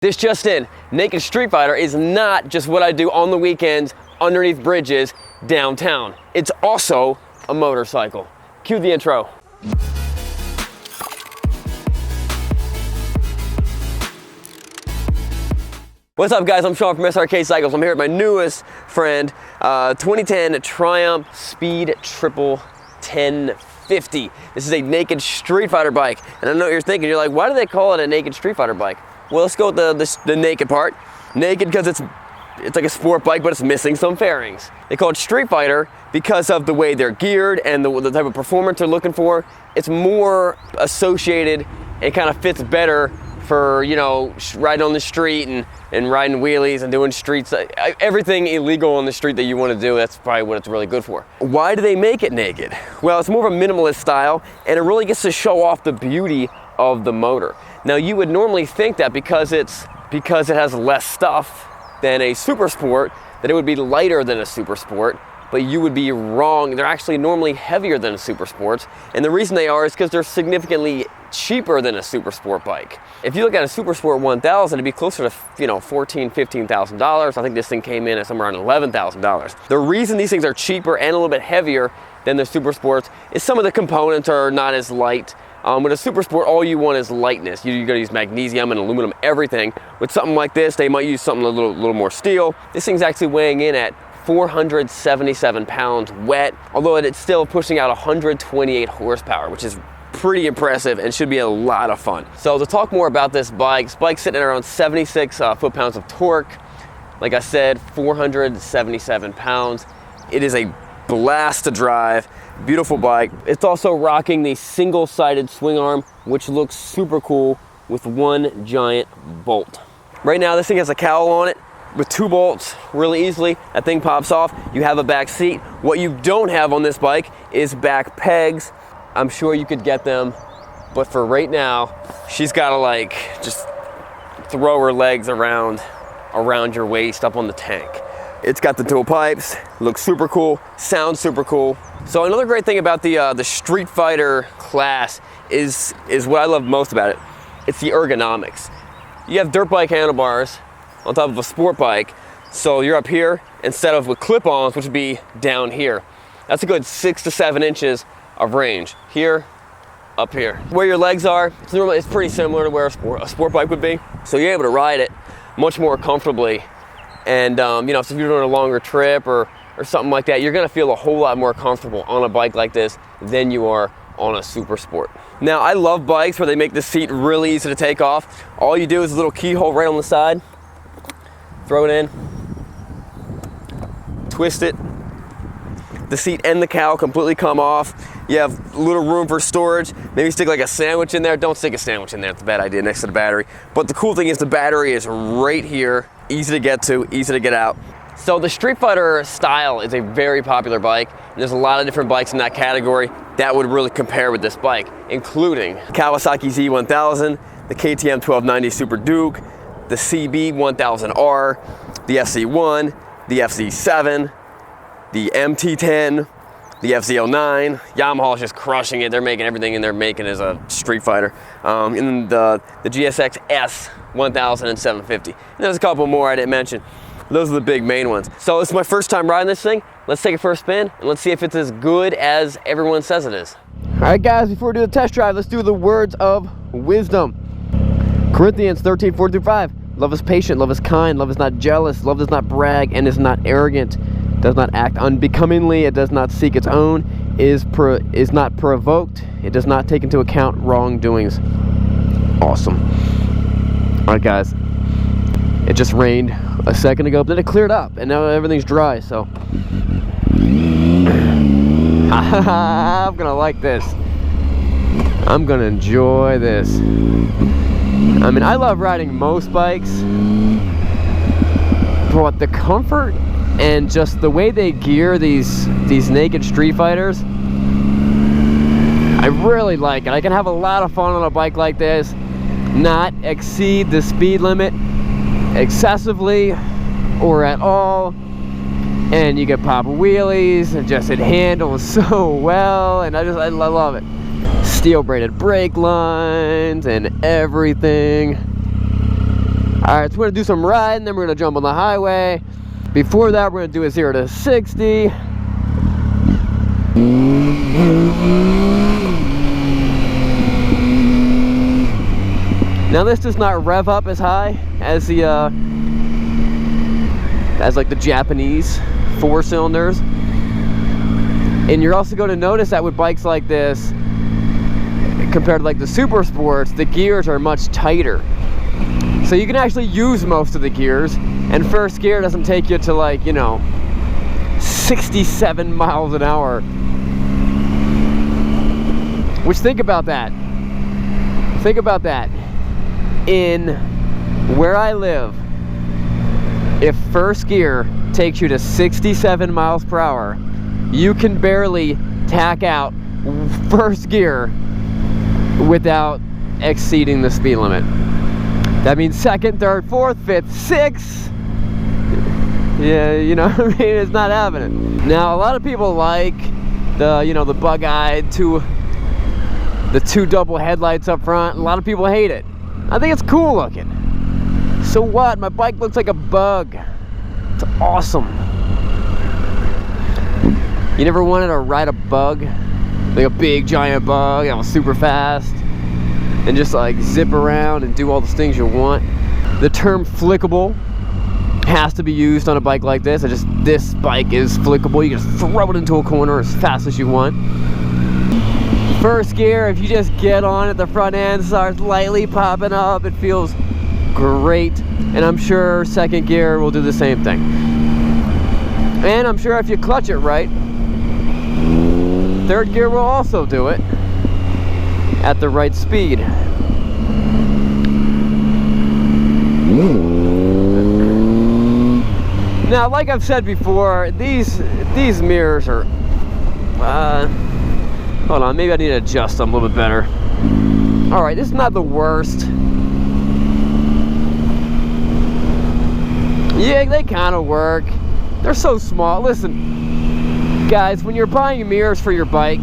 This just in, Naked Street Fighter is not just what I do on the weekends underneath bridges downtown. It's also a motorcycle. Cue the intro. What's up guys, I'm Sean from Srkcycles. I'm here with my newest friend, 2010 Triumph Speed Triple 1050. This is a Naked Street Fighter bike. And I know what you're thinking, you're like, why do they call it a Naked Street Fighter bike? Well, let's go with the naked part. Naked because it's like a sport bike, but it's missing some fairings. They call it Street Fighter because of the way they're geared and the type of performance they're looking for. It's more associated and kind of fits better for, you know, riding on the street and riding wheelies and doing streets, everything illegal on the street that you want to do. That's probably what it's really good for. Why do they make it naked? Well, it's more of a minimalist style, and it really gets to show off the beauty of the motor. Now, you would normally think that because it has less stuff than a super sport, that it would be lighter than a super sport, but you would be wrong. They're actually normally heavier than a super sports, and the reason they are is because they're significantly cheaper than a super sport bike. If you look at a super sport 1000, it'd be closer to, you know, $14,000, $15,000. I think this thing came in at somewhere around $11,000. The reason these things are cheaper and a little bit heavier than the super sports is some of the components are not as light. With a super sport, all you want is lightness. You're gonna use magnesium and aluminum, everything. With something like this, they might use something a little more steel. This thing's actually weighing in at 477 pounds wet, although it's still pushing out 128 horsepower, which is pretty impressive and should be a lot of fun. So to talk more about this bike's sitting at around 76 foot-pounds of torque. Like I said, 477 pounds. It is a blast to drive. Beautiful bike. It's also rocking the single-sided swing arm, which looks super cool with one giant bolt. Right now, this thing has a cowl on it with 2 bolts really easily. That thing pops off. You have a back seat. What you don't have on this bike is back pegs. I'm sure you could get them, but for right now, she's gotta like just throw her legs around your waist up on the tank. It's got the dual pipes, looks super cool, sounds super cool. So another great thing about the Street Fighter class is what I love most about it. It's the ergonomics. You have dirt bike handlebars on top of a sport bike, so you're up here instead of with clip-ons, which would be down here. That's a good 6 to 7 inches of range. Here, up here. Where your legs are, it's pretty similar to where a sport bike would be. So you're able to ride it much more comfortably. And you know, so if you're doing a longer trip or something like that, you're gonna feel a whole lot more comfortable on a bike like this than you are on a super sport. Now, I love bikes where they make the seat really easy to take off. All you do is a little keyhole right on the side, throw it in, twist it. The seat and the cowl completely come off. You have a little room for storage. Maybe stick like a sandwich in there. Don't stick a sandwich in there, it's a bad idea, next to the battery. But the cool thing is the battery is right here. Easy to get to, easy to get out. So the Street Fighter style is a very popular bike, and there's a lot of different bikes in that category that would really compare with this bike, including Kawasaki Z1000, the KTM 1290 Super Duke, the CB 1000R, the FC1, the FC7, the MT10, the FZ09. Yamaha is just crushing it. They're making everything and they're making as a Street Fighter. And the GSX S 1000 and 750. And there's a couple more I didn't mention. Those are the big main ones. So this is my first time riding this thing. Let's take it for a spin and let's see if it's as good as everyone says it is. All right guys, before we do the test drive, let's do the words of wisdom. Corinthians 13:4-5. Love is patient, love is kind, love is not jealous, love does not brag and is not arrogant, does not act unbecomingly, it does not seek its own, is not provoked, it does not take into account wrongdoings. Awesome. All right guys, it just rained a second ago, but then it cleared up and now everything's dry, so I'm gonna like this. I'm gonna enjoy this. I mean, I love riding most bikes, but the comfort and just the way they gear these Naked Street Fighters, I really like it. I can have a lot of fun on a bike like this, not exceed the speed limit excessively or at all, and you can pop wheelies and just it handles so well, and I love it. Steel braided brake lines and everything. All right, so we're gonna do some riding, then we're gonna jump on the highway. Before that, we're gonna do a 0 to 60. Now this does not rev up as high as the like the Japanese 4 cylinders. And you're also going to notice that with bikes like this, compared to like the Super Sports, the gears are much tighter. So you can actually use most of the gears, and first gear doesn't take you to like, you know, 67 miles an hour. Which, think about that. Think about that. In where I live, if first gear takes you to 67 miles per hour, you can barely tack out first gear without exceeding the speed limit. That means second, third, fourth, fifth, sixth. Yeah, you know what I mean? It's not happening. Now, a lot of people like the, you know, the bug-eyed the two double headlights up front. A lot of people hate it. I think it's cool looking. So what? My bike looks like a bug. It's awesome. You never wanted to ride a bug? Like a big giant bug that was super fast and just like zip around and do all those things you want. The term flickable has to be used on a bike like this. This bike is flickable. You can just throw it into a corner as fast as you want. First gear, if you just get on at the front end, starts lightly popping up, it feels great. And I'm sure second gear will do the same thing. And I'm sure if you clutch it right, third gear will also do it at the right speed. Now, like I've said before, these mirrors are, hold on, maybe I need to adjust them a little bit better. All right, this is not the worst. Yeah, they kind of work. They're so small. Listen, guys, when you're buying mirrors for your bike,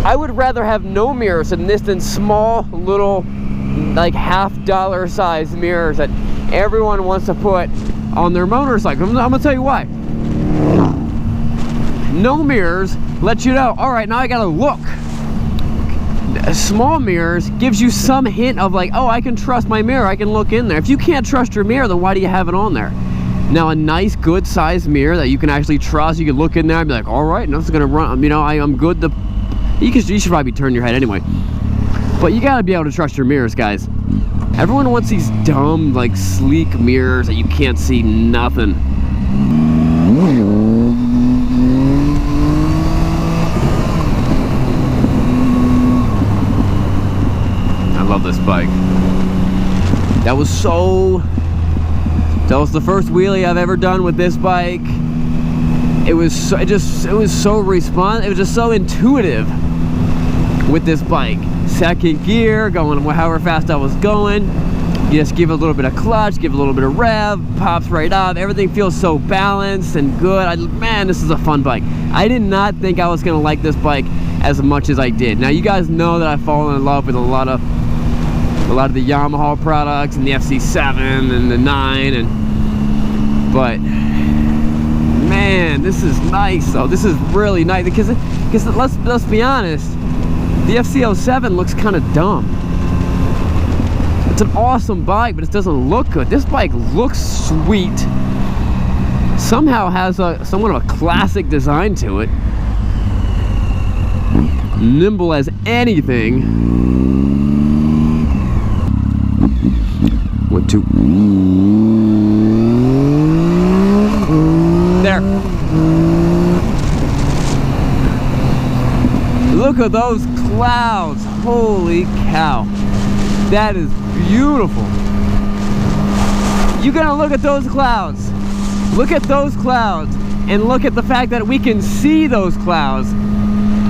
I would rather have no mirrors than small little, like $50 size mirrors that everyone wants to put on their motorcycle. I'm gonna tell you why. No mirrors let you know, all right, now I gotta look. Small mirrors gives you some hint of like, oh, I can trust my mirror, I can look in there. If you can't trust your mirror, then why do you have it on there? Now, a nice, good sized mirror that you can actually trust, you can look in there and be like, all right, nothing's gonna run, you know, I'm good. You should probably turn your head anyway. But you gotta be able to trust your mirrors, guys. Everyone wants these dumb, like, sleek mirrors that you can't see nothing. I love this bike. That was the first wheelie I've ever done with this bike. It was just so intuitive with this bike. Second gear, going however fast I was going. You just give it a little bit of clutch, give it a little bit of rev, pops right up. Everything feels so balanced and good. Man, this is a fun bike. I did not think I was gonna like this bike as much as I did. Now, you guys know that I've fallen in love with a lot of the Yamaha products and the FC7 and the 9, but man, this is nice though. This is really nice because let's be honest, the FC07 looks kind of dumb. It's an awesome bike, but it doesn't look good. This bike looks sweet. Somehow has somewhat of a classic design to it. Nimble as anything. 1, 2. There. Look at those clouds. Holy cow. That is beautiful. You gotta look at those clouds. Look at those clouds and look at the fact that we can see those clouds.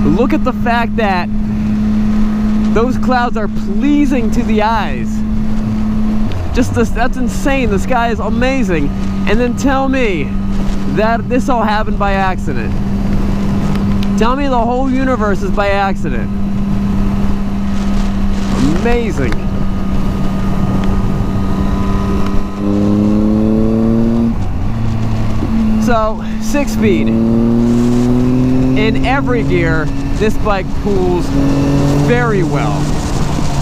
Look at the fact that those clouds are pleasing to the eyes. That's insane. The sky is amazing. And then tell me that this all happened by accident. Tell me the whole universe is by accident. Amazing. 6-speed. In every gear, this bike pulls very well.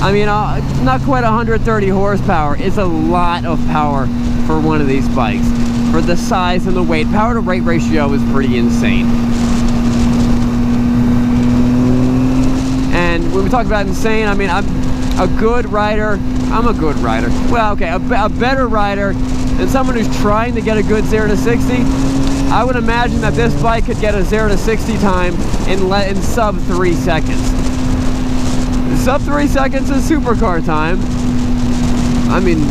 I mean, not quite 130 horsepower. It's a lot of power for one of these bikes. For the size and the weight, power to weight ratio is pretty insane. And when we talk about insane, I mean, I'm a good rider. I'm a good rider. Well, okay, a better rider than someone who's trying to get a good 0 to 60. I would imagine that this bike could get a 0 to 60 time in sub 3 seconds. Sub 3 seconds is supercar time. I mean,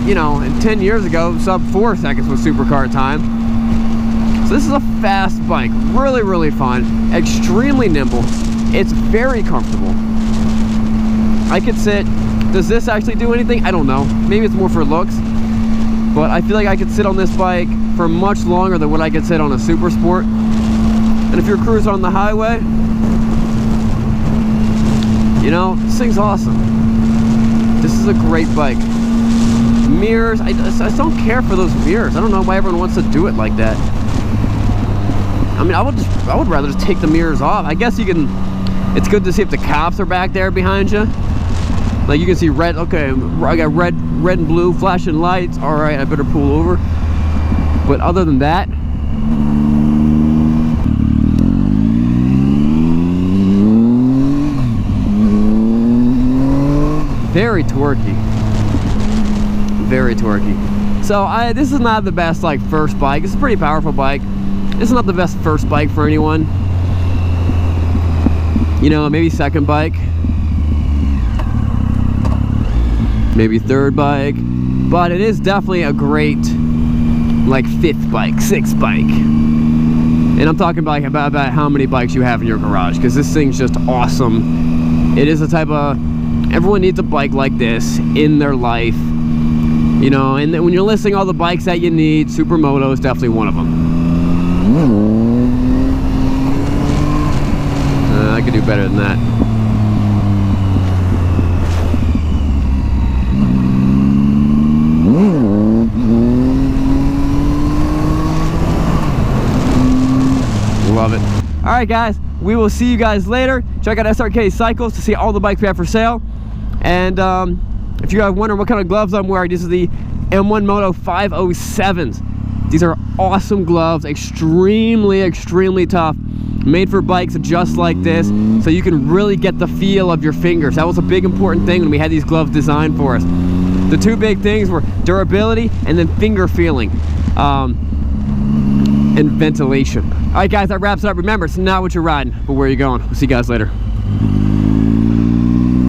you know, 10 years ago, sub 4 seconds was supercar time. So this is a fast bike, really, really fun, extremely nimble. It's very comfortable. I could sit. Does this actually do anything? I don't know. Maybe it's more for looks. But I feel like I could sit on this bike for much longer than what I could sit on a Super Sport. And if you're cruising on the highway, you know, this thing's awesome. This is a great bike. Mirrors, I just don't care for those mirrors. I don't know why everyone wants to do it like that. I mean, I would rather just take the mirrors off. I guess you can. It's good to see if the cops are back there behind you. Like you can see red. Okay, I got red and blue flashing lights. All right, I better pull over. But other than that, very torquey. Very torquey. So this is not the best like first bike. It's a pretty powerful bike. This is not the best first bike for anyone. You know, maybe second bike, maybe third bike, but it is definitely a great like fifth bike, sixth bike. And I'm talking about how many bikes you have in your garage, because this thing's just awesome. It is a type of, everyone needs a bike like this in their life. You know, and then when you're listing all the bikes that you need, Supermoto is definitely one of them. I could do better than that. Love it. All right, guys, we will see you guys later. Check out Srkcycles to see all the bikes we have for sale. And if you guys wondering what kind of gloves I'm wearing, this is the M1 Moto 507s. These are awesome gloves, extremely, extremely tough. Made for bikes just like this, so you can really get the feel of your fingers. That was a big important thing when we had these gloves designed for us. The two big things were durability and then finger feeling and ventilation. All right, guys, that wraps it up. Remember, it's not what you're riding, but where you're going. We'll see you guys later.